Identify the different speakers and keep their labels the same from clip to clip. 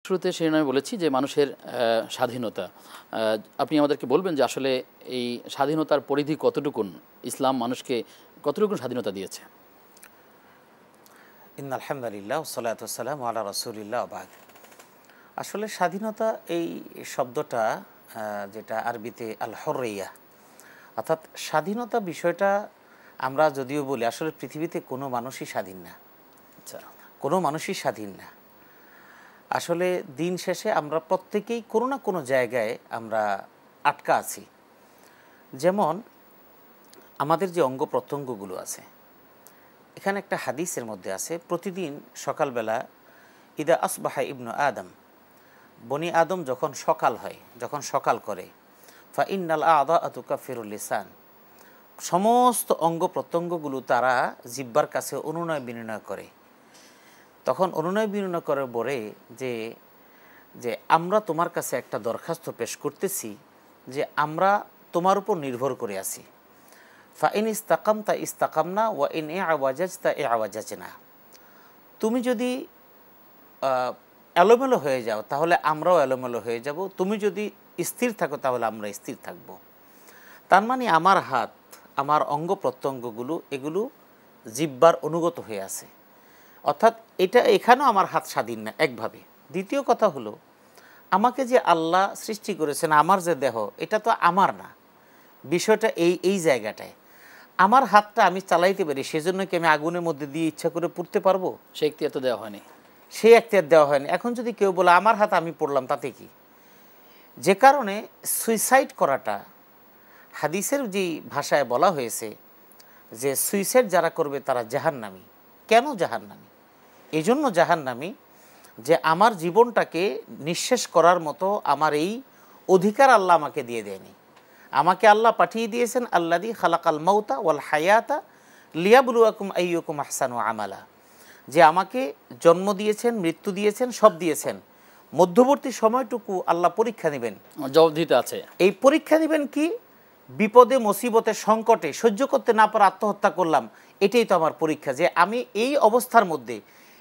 Speaker 1: শুরুতে শিরোনামে বলেছি যে মানুষের স্বাধীনতা। আপনি আমাদেরকে বলবেন যে আসলে এই স্বাধীনতার পরিধি কতটুকুন, ইসলাম মানুষকে কতটুকুন স্বাধীনতা দিয়েছে?
Speaker 2: ইন্নাল হামদুলিল্লাহ ওয়াসসালাতু ওয়াসসালামু আলা রাসূলিল্লাহ ওয়া বা'দ। আসলে স্বাধীনতা এই শব্দটা যেটা আরবিতে আল হুররিয়া, অর্থাৎ স্বাধীনতা বিষয়টা আমরা যদিও বলি আসলে পৃথিবীতে কোনো মানুষই স্বাধীন না।
Speaker 1: আচ্ছা,
Speaker 2: কোনো মানুষই স্বাধীন না। আসলে দিন শেষে আমরা প্রত্যেকেই কোনো না কোনো জায়গায় আমরা আটকা আছি। যেমন আমাদের যে অঙ্গ প্রত্যঙ্গগুলো আছে, এখানে একটা হাদিসের মধ্যে আছে প্রতিদিন সকালবেলা ইদা আসবাহা ইবনু আদম, বনি আদম যখন সকাল হয়, যখন সকাল করে, ফা ইন্নাল আ'দাআ তুকাফিরুল লিসান, সমস্ত অঙ্গ প্রত্যঙ্গগুলো তারা জিহ্বার কাছে অনুনয় বিনয় করে। তখন অনুনয় বিনয় করে বলে যে যে আমরা তোমার কাছে একটা দরখাস্ত পেশ করতেছি যে আমরা তোমার উপর নির্ভর করে আছি। ফা ইন ইস্তাকামতা ইস্তাকামনা ওয়া ইন ইআওয়াজাজতা ইআওয়াজাজনা, তুমি যদি এলোমেলো হয়ে যাও তাহলে আমরাও এলোমেলো হয়ে যাব, তুমি যদি স্থির থাকো তাহলে আমরা স্থির থাকব। তার মানে আমার হাত, আমার অঙ্গ প্রত্যঙ্গগুলো এগুলো জিহ্বার অনুগত হয়ে আছে, অর্থাৎ এটা এখানেও আমার হাত স্বাধীন না একভাবে। দ্বিতীয় কথা হলো, আমাকে যে আল্লাহ সৃষ্টি করেছেন, আমার যে দেহ, এটা তো আমার না। বিষয়টা এই জায়গাটায় আমার হাতটা আমি চালাইতে পারি, সেজন্য কি আমি আগুনের মধ্যে দিয়ে ইচ্ছা করে পুড়তে পারবো?
Speaker 1: সে এখতিয়ার তো দেওয়া হয়নি,
Speaker 2: সেই এখতিয়ার দেওয়া হয়নি। এখন যদি কেউ বলে আমার হাত আমি পড়লাম, তাতে কি? যে কারণে সুইসাইড করাটা হাদিসের যেই ভাষায় বলা হয়েছে যে সুইসাইড যারা করবে তারা জাহান্নামী। কেন জাহান্নামী? এই জন্য জাহান্নামী যে আমার জীবনটাকে নিঃশেষ করার মতো আমার এই অধিকার আল্লাহ আমাকে দিয়ে দেয়নি। আমাকে আল্লাহ পাঠিয়ে দিয়েছেন আল্লাযী খালাকাল মাউতা ওয়াল হায়াতা লিয়াবলুয়াকুম আইয়ুকুম আহসানু আমালা, যে আমাকে জন্ম দিয়েছেন, মৃত্যু দিয়েছেন, সব দিয়েছেন। মধ্যবর্তী সময়টুকু আল্লাহ পরীক্ষা নেবেন,
Speaker 1: জবাবদিহিতা আছে।
Speaker 2: এই পরীক্ষা নেবেন কি? বিপদে মুসিবতে সংকটে সহ্য করতে না পারে আত্মহত্যা করলাম, এটাই তো আমার পরীক্ষা, যে আমি এই অবস্থার মধ্যে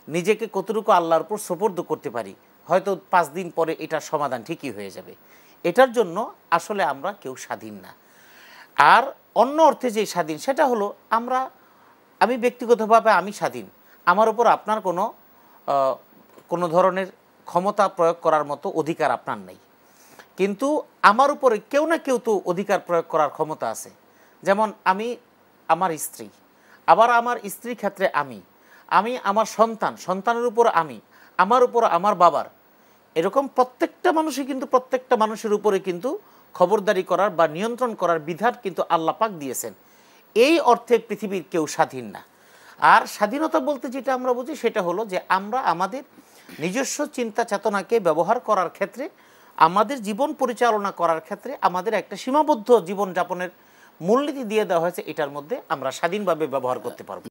Speaker 2: নিজেকে কতটুকু আল্লাহর উপর সুপর্দ করতে পারি। হয়তো 5 দিন পরে এটার সমাধান ঠিকই হয়ে যাবে। এটার জন্য আসলে আমরা কেউ স্বাধীন না। আর অন্য অর্থে যে স্বাধীন সেটা হলো আমি ব্যক্তিগতভাবে আমি স্বাধীন, আমার উপর আপনার কোনো ধরনের ক্ষমতা প্রয়োগ করার মতো অধিকার আপনার নেই। কিন্তু আমার উপরে কেউ না কেউ তো অধিকার প্রয়োগ করার ক্ষমতা আছে। যেমন আমি আমার স্ত্রী, আবার আমার স্ত্রীর ক্ষেত্রে আমি আমার সন্তানের উপর আমার উপর আমার বাবার, এরকম প্রত্যেকটা মানুষই কিন্তু প্রত্যেকটা মানুষের উপরে কিন্তু খবরদারি করার বা নিয়ন্ত্রণ করার বিধান কিন্তু আল্লাহ পাক দিয়েছেন। এই অর্থে পৃথিবীর কেউ স্বাধীন না। আর স্বাধীনতা বলতে যেটা আমরা বুঝি সেটা হলো যে আমরা আমাদের নিজস্ব চিন্তা চেতনাকে ব্যবহার করার ক্ষেত্রে, আমাদের জীবন পরিচালনা করার ক্ষেত্রে আমাদের একটা সীমাবদ্ধ জীবনযাপনের মূলনীতি দিয়ে দেওয়া হয়েছে, এটার মধ্যে আমরা স্বাধীনভাবে ব্যবহার করতে পারবো।